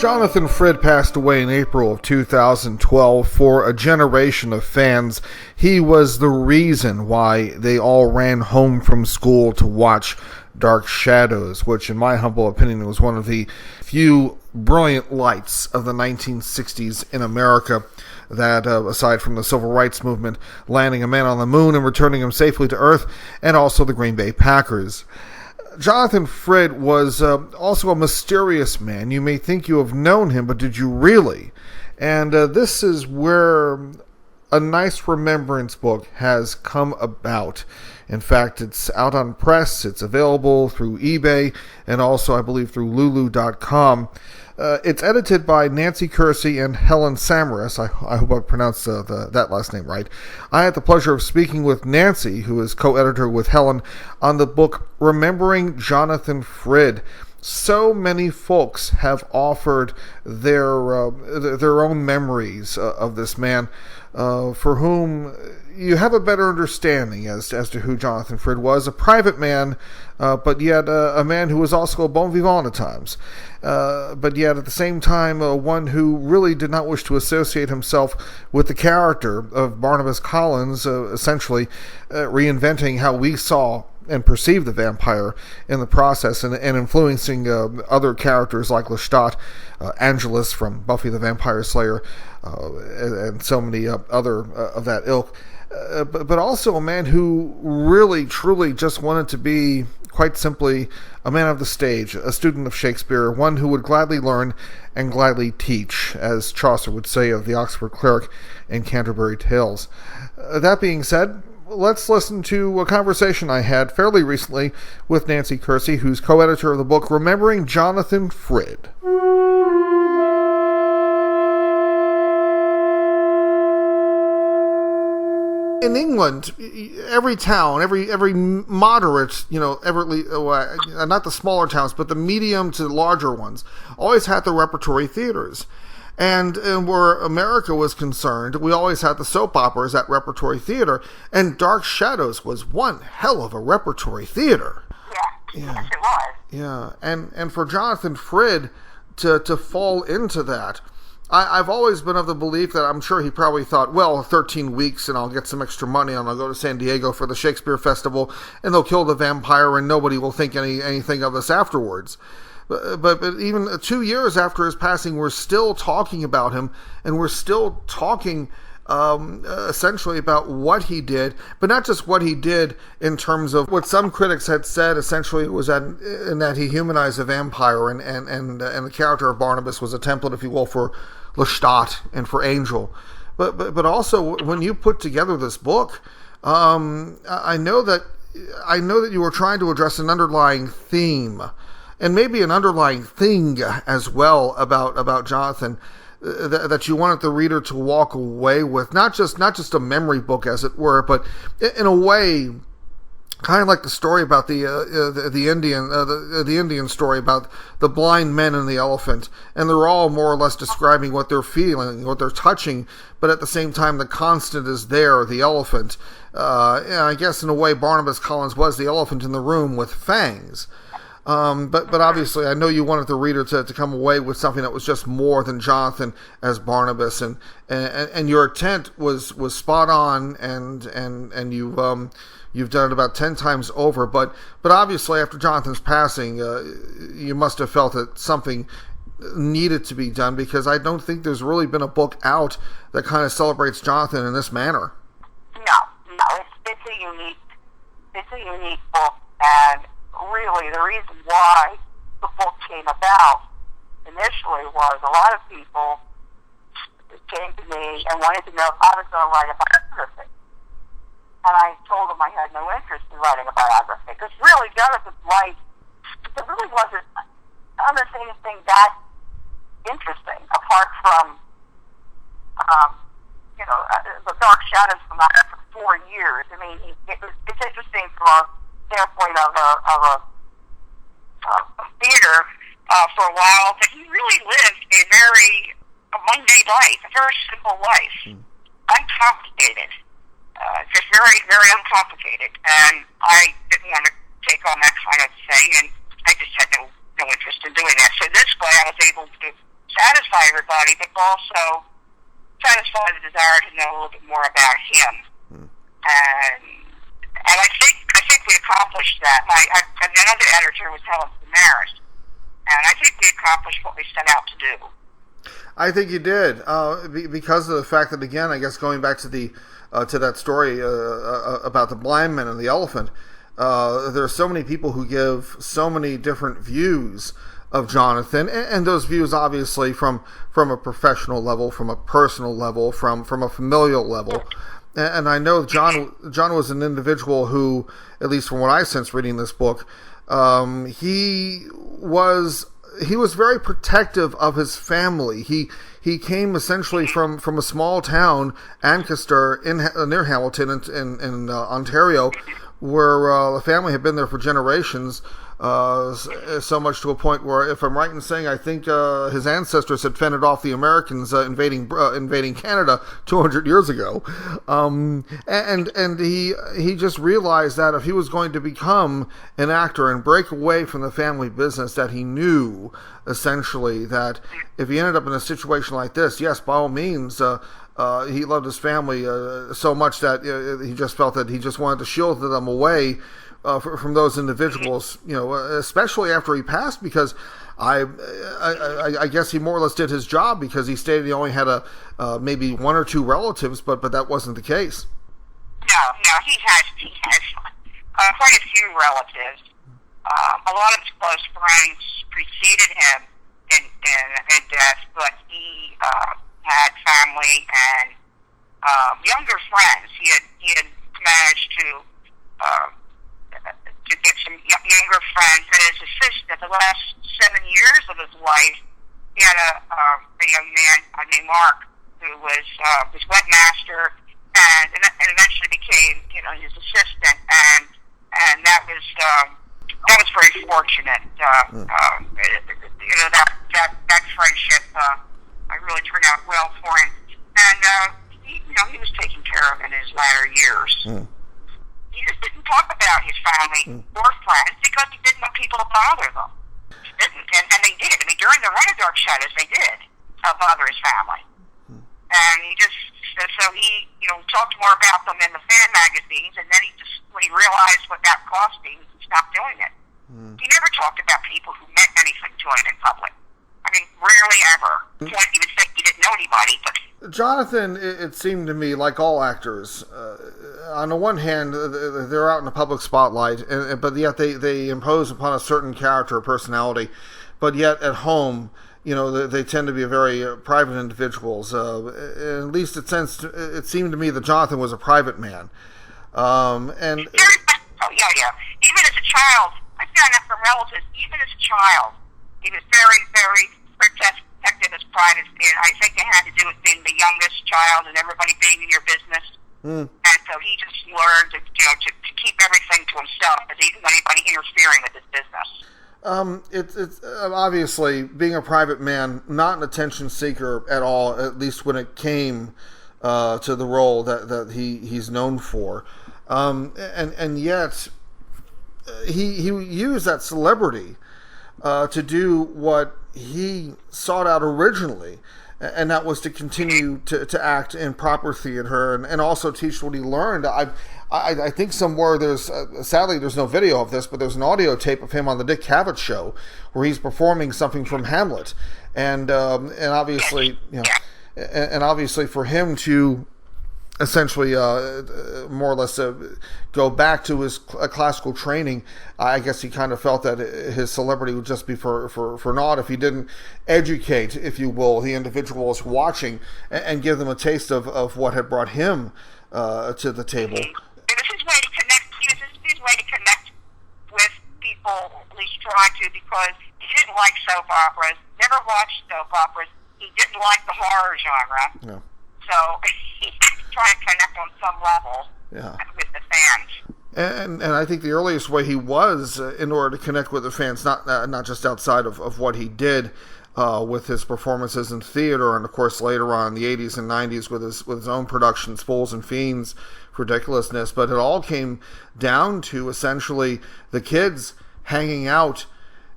Jonathan Frid passed away in April of 2012. For a generation of fans, he was the reason why they all ran home from school to watch Dark Shadows, which in my humble opinion was one of the few brilliant lights of the 1960s in America that, aside from the civil rights movement, landing a man on the moon and returning him safely to Earth, and also the Green Bay Packers. Jonathan Frid was also a mysterious man. You may think you have known him, but did you really? And this is where a nice remembrance book has come about. In fact, it's out on press. It's available through eBay and also, I believe, through Lulu.com. It's edited by Nancy Kersey and Helen Samaras. I hope I pronounced that last name right. I had the pleasure of speaking with Nancy, who is co-editor with Helen, on the book Remembering Jonathan Frid. So many folks have offered their own memories of this man, for whom you have a better understanding as to who Jonathan Frid was. A private man, but yet a man who was also a bon vivant at times. But yet at the same time, one who really did not wish to associate himself with the character of Barnabas Collins, essentially reinventing how we saw and perceived the vampire in the process, and influencing other characters like Lestat, Angelus from Buffy the Vampire Slayer, and so many other of that ilk. But also a man who really, truly just wanted to be, quite simply, a man of the stage, a student of Shakespeare, one who would gladly learn and gladly teach, as Chaucer would say of the Oxford cleric in Canterbury Tales. That being said, let's listen to a conversation I had fairly recently with Nancy Kersey, who's co-editor of the book Remembering Jonathan Frid. In England, every town, every moderate, not the smaller towns, but the medium to larger ones, always had the repertory theaters. And where America was concerned, we always had the soap operas at repertory theater, and Dark Shadows was one hell of a repertory theater. Yeah. Yes, it was. Yeah, and for Jonathan Frid to fall into that, I've always been of the belief that I'm sure he probably thought, well, 13 weeks and I'll get some extra money and I'll go to San Diego for the Shakespeare Festival and they'll kill the vampire and nobody will think anything of us afterwards. But even 2 years after his passing, we're still talking about him, and we're still talking essentially about what he did, but not just what he did in terms of what some critics had said. Essentially, it was in that he humanized a vampire, and the character of Barnabas was a template, if you will, for Lestat and for Angel. But also, when you put together this book, I know that you were trying to address an underlying theme, and maybe an underlying thing as well about Jonathan, that you wanted the reader to walk away with, not just a memory book, as it were, but in a way, kind of like the story about the Indian story about the blind men and the elephant, and they're all more or less describing what they're feeling, what they're touching, but at the same time, the constant is there, the elephant. I guess in a way, Barnabas Collins was the elephant in the room with fangs. But obviously, I know you wanted the reader to come away with something that was just more than Jonathan as Barnabas, and your intent was spot on, and you've done it about 10 times over. But obviously, after Jonathan's passing, you must have felt that something needed to be done, because I don't think there's really been a book out that kind of celebrates Jonathan in this manner. No, it's a unique book, and really, the reason why the book came about initially was a lot of people came to me and wanted to know if I was going to write a biography. And I told them I had no interest in writing a biography, because really, Jonathan's life, there really wasn't anything that interesting, apart from, the Dark Shadows from that for 4 years. I mean, it's interesting from a standpoint of a theater for a while, but he really lived a very mundane life, a very simple life, uncomplicated, just very, very uncomplicated. And I didn't want to take on that kind of thing, and I just had no interest in doing that. So this way, I was able to satisfy everybody, but also satisfy the desire to know a little bit more about him. And I think we accomplished that. Another editor was Helen Samaras, and I think we accomplished what we set out to do. I think you did, because of the fact that, again, I guess going back to that story about the blind man and the elephant, there are so many people who give so many different views of Jonathan, and those views obviously from a professional level, from a personal level, from a familial level. And I know John was an individual who, at least from what I sense reading this book, he was very protective of his family. He came essentially from a small town, Ancaster, near Hamilton in Ontario, where the family had been there for generations. So much to a point where, if I'm right in saying, I think his ancestors had fended off the Americans invading Canada 200 years ago, and he just realized that if he was going to become an actor and break away from the family business, that he knew essentially that if he ended up in a situation like this, yes, by all means. He loved his family so much that he just felt that he just wanted to shield them away from those individuals, especially after he passed, because I guess he more or less did his job, because he stated he only had maybe one or two relatives, but that wasn't the case. No, he has quite a few relatives. A lot of his close friends preceded him in death, but he had family and younger friends. He had managed to get some younger friends. And his assistant, the last 7 years of his life, he had a young man named Mark who was his webmaster, and eventually became his assistant, and that was very fortunate. That friendship really turned out well for him, and he was taken care of in his latter years. He just didn't talk about his family or friends because he didn't want people to bother them. He didn't, and they did. I mean, during the Run of Dark Shadows, they did bother his family, and he talked more about them in the fan magazines, and then when he realized what that cost him, he stopped doing it. He never talked about people who meant anything to him in public. I mean, rarely ever. He would say he didn't know anybody, but Jonathan, it seemed to me, like all actors, on the one hand, they're out in the public spotlight, but yet they impose upon a certain character or personality, but yet at home, they tend to be very private individuals. At least it seemed to me that Jonathan was a private man. Yeah. Even as a child, I found that from relatives, even as a child, he was very, very protective of his privacy, and I think it had to do with being the youngest child and everybody being in your business. And so he just learned to keep everything to himself, because he didn't want anybody interfering with his business. It's obviously, being a private man, not an attention seeker at all, at least when it came to the role that he's known for. And yet, he used that celebrity to do what he sought out originally, and that was to continue to act in proper theater and also teach what he learned. I think somewhere sadly there's no video of this, but there's an audio tape of him on the Dick Cavett show where he's performing something from Hamlet, and obviously and obviously for him to essentially more or less go back to his classical training, I guess he kind of felt that his celebrity would just be for naught if he didn't educate, if you will, the individuals watching and give them a taste of what had brought him to the table. It was his way to connect. It was his way to connect with people, at least try to, because he didn't like soap operas, never watched soap operas. He didn't like the horror genre. Yeah. So he had to try to connect on some level with the fans. And I think the earliest way he was, in order to connect with the fans, not just outside of what he did with his performances in theater, and of course later on in the 80s and 90s with his own productions, Fools and Fiends, Ridiculousness, but it all came down to essentially the kids hanging out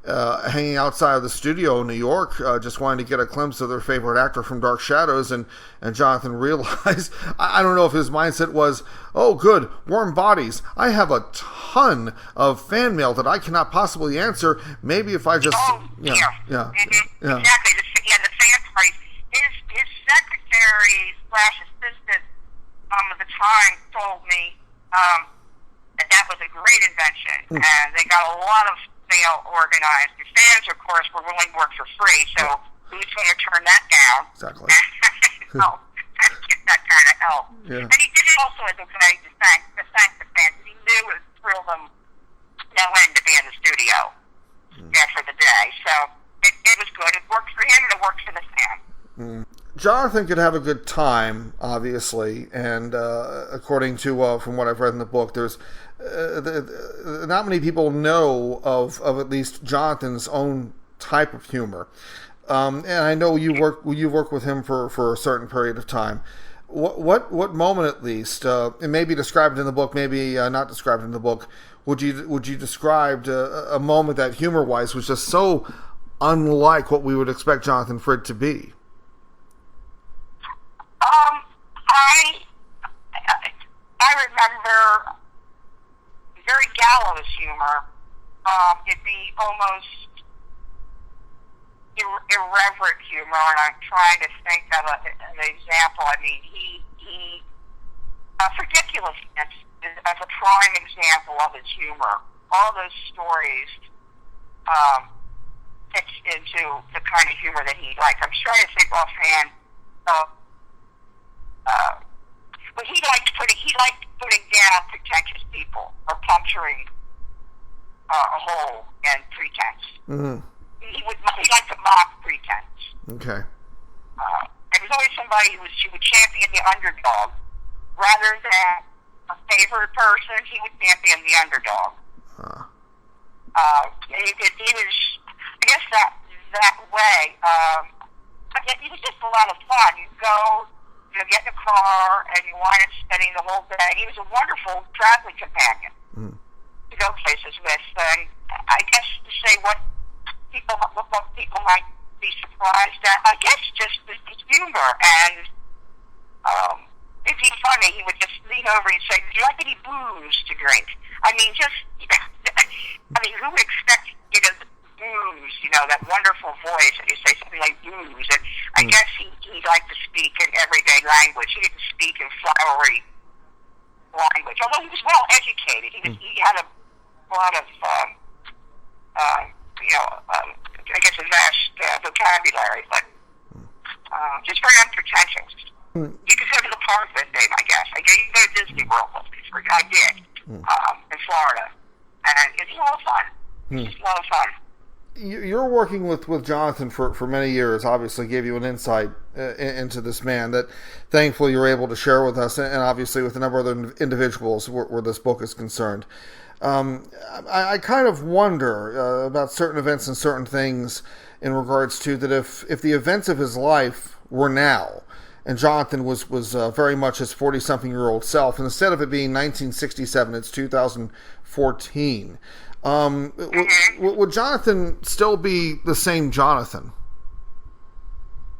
hanging outside of the studio in New York, just wanting to get a glimpse of their favorite actor from Dark Shadows, and Jonathan realized, I don't know if his mindset was, oh good, warm bodies, I have a ton of fan mail that I cannot possibly answer, maybe if I just... Exactly. The fan price. His secretary / assistant at the time told me that was a great invention, and they got a lot of mail organized. The fans, of course, were willing to work for free, so who's going to turn that down? Exactly. And get that kind of help. Yeah. And he did it also as a way to thank the fans. He knew it would thrill them no end to be in the studio for the day. So it was good. It worked for him, and it worked for the fan. Jonathan could have a good time, obviously, and according to from what I've read in the book, there's not many people know of at least Jonathan's own type of humor, and I know you work with him for a certain period of time. What moment, at least, it may be described in the book, maybe not described in the book, would you describe a moment that humor-wise was just so unlike what we would expect Jonathan Frid to be? I remember very gallows humor. It'd be almost irreverent humor, and I'm trying to think of an example. I mean, he ridiculousness is a prime example of his humor. All those stories fits into the kind of humor that he liked. I'm trying to think offhand of. But he liked putting down pretentious people or puncturing a hole in pretense. Mm-hmm. He liked to mock pretense. Okay. And there's always somebody who would champion the underdog rather than a favored person. He would champion the underdog. It was, I guess, that way. But it was just a lot of fun. You go. Get in a car and you wind up spending the whole day. He was a wonderful traveling companion to go places with. And I guess to say what people might be surprised at, I guess just his humor. And if he's funny, he would just lean over and say, "Do you like any booze to drink?" I mean, who would expect booze, that wonderful voice, and you say something like booze, and I guess he liked to speak in everyday language. He didn't speak in flowery language, although he was well educated. He had a lot of, I guess a vast vocabulary, but just very unpretentious. You could go to the park with him, I guess. You could go to Disney World with me. I did, in Florida, and it's a lot of fun. It's just a lot of fun. You're working with Jonathan for many years, obviously gave you an insight into this man that thankfully you're able to share with us, and obviously with a number of other individuals where this book is concerned. I kind of wonder about certain events and certain things in regards to that if the events of his life were now, and Jonathan was very much his 40-something-year-old self, and instead of it being 1967, it's 2014. Would Jonathan still be the same Jonathan?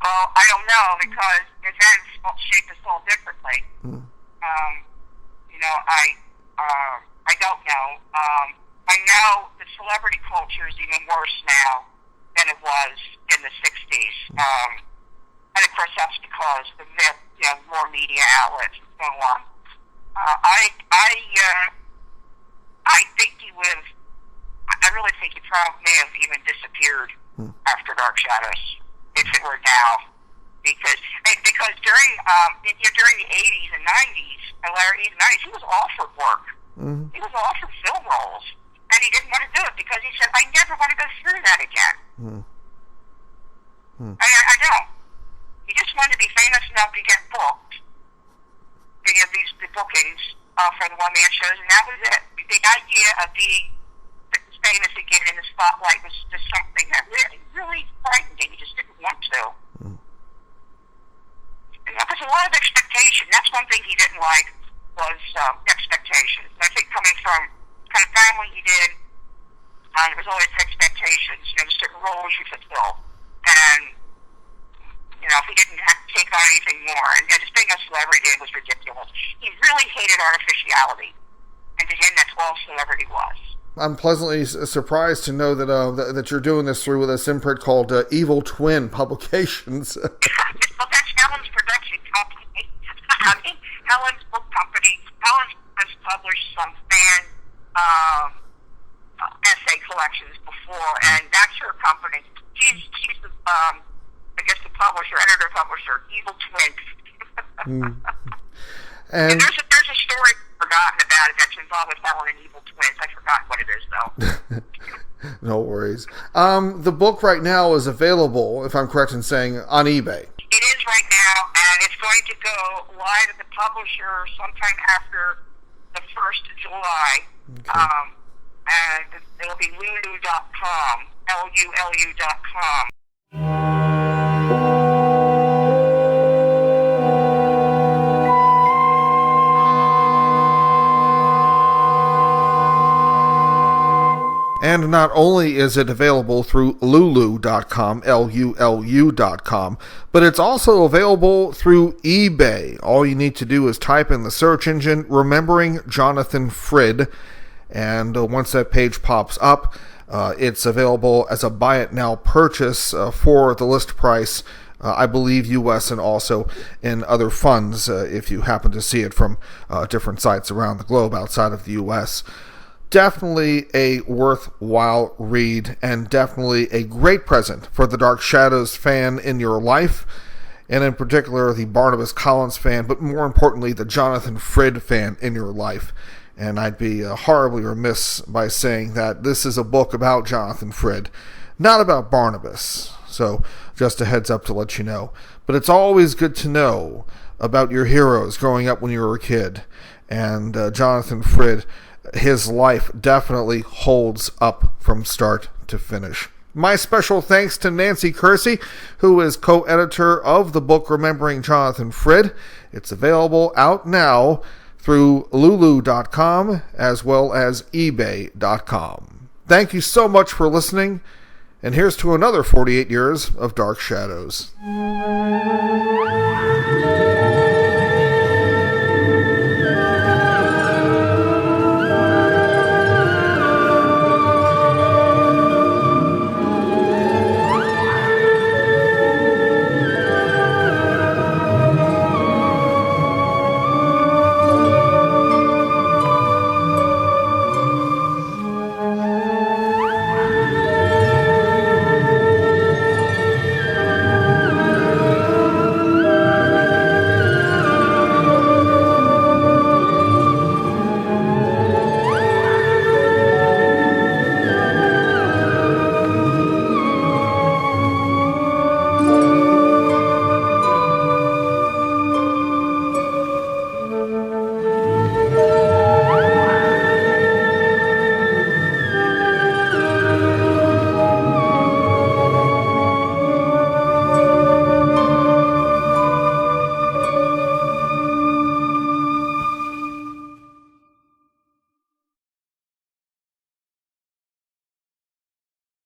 Well, I don't know, because events shape us all differently. I don't know. I know the celebrity culture is even worse now than it was in the 60s. And of course that's because of more media outlets and so on. I think he would have. I really think he probably may have even disappeared after Dark Shadows if it were now, because during the 80s and 90s, and later 80s and 90s, he was offered work. He was offered film roles, and he didn't want to do it because he said, "I never want to go through that again." I don't. He just wanted to be famous enough to get booked. To get the bookings for the one-man shows, and that was it. The idea of being famous again in the spotlight was just something that really frightened him. He just didn't want to. And there was a lot of expectation. That's one thing he didn't like, was expectations. I think coming from the kind of family he did, there was always expectation obligations and certain roles you fulfill. And, if he didn't have to take on anything more. And just being a celebrity was ridiculous. He really hated artificiality. And to him, that's all celebrity was. I'm pleasantly surprised to know that that you're doing this through with a imprint called Evil Twin Publications. Well, that's Helen's production company. Helen's book company. Helen has published some fan essay collections before, and that's her company. She's the, the publisher, editor-publisher, Evil Twins. And there's a story I've forgotten about it that's involved with Helen and Evil Twins. I've forgotten what it is, though. No worries. The book right now is available, if I'm correct in saying, on eBay. It is right now, and it's going to go live at the publisher sometime after the 1st of July. Okay. And it'll be lulu.com, LULU.com. And not only is it available through lulu.com, LULU.com, but it's also available through eBay. All you need to do is type in the search engine, Remembering Jonathan Frid, and once that page pops up, it's available as a buy it now purchase for the list price, I believe US and also in other funds if you happen to see it from different sites around the globe outside of the US. Definitely a worthwhile read, and definitely a great present for the Dark Shadows fan in your life, and in particular the Barnabas Collins fan, but more importantly the Jonathan Frid fan in your life. And I'd be horribly remiss by saying that this is a book about Jonathan Frid, not about Barnabas. So just a heads up to let you know. But it's always good to know about your heroes growing up when you were a kid. And Jonathan Frid, his life definitely holds up from start to finish. My special thanks to Nancy Kersey, who is co-editor of the book Remembering Jonathan Frid. It's available out now through lulu.com as well as ebay.com. Thank you so much for listening, and here's to another 48 years of Dark Shadows.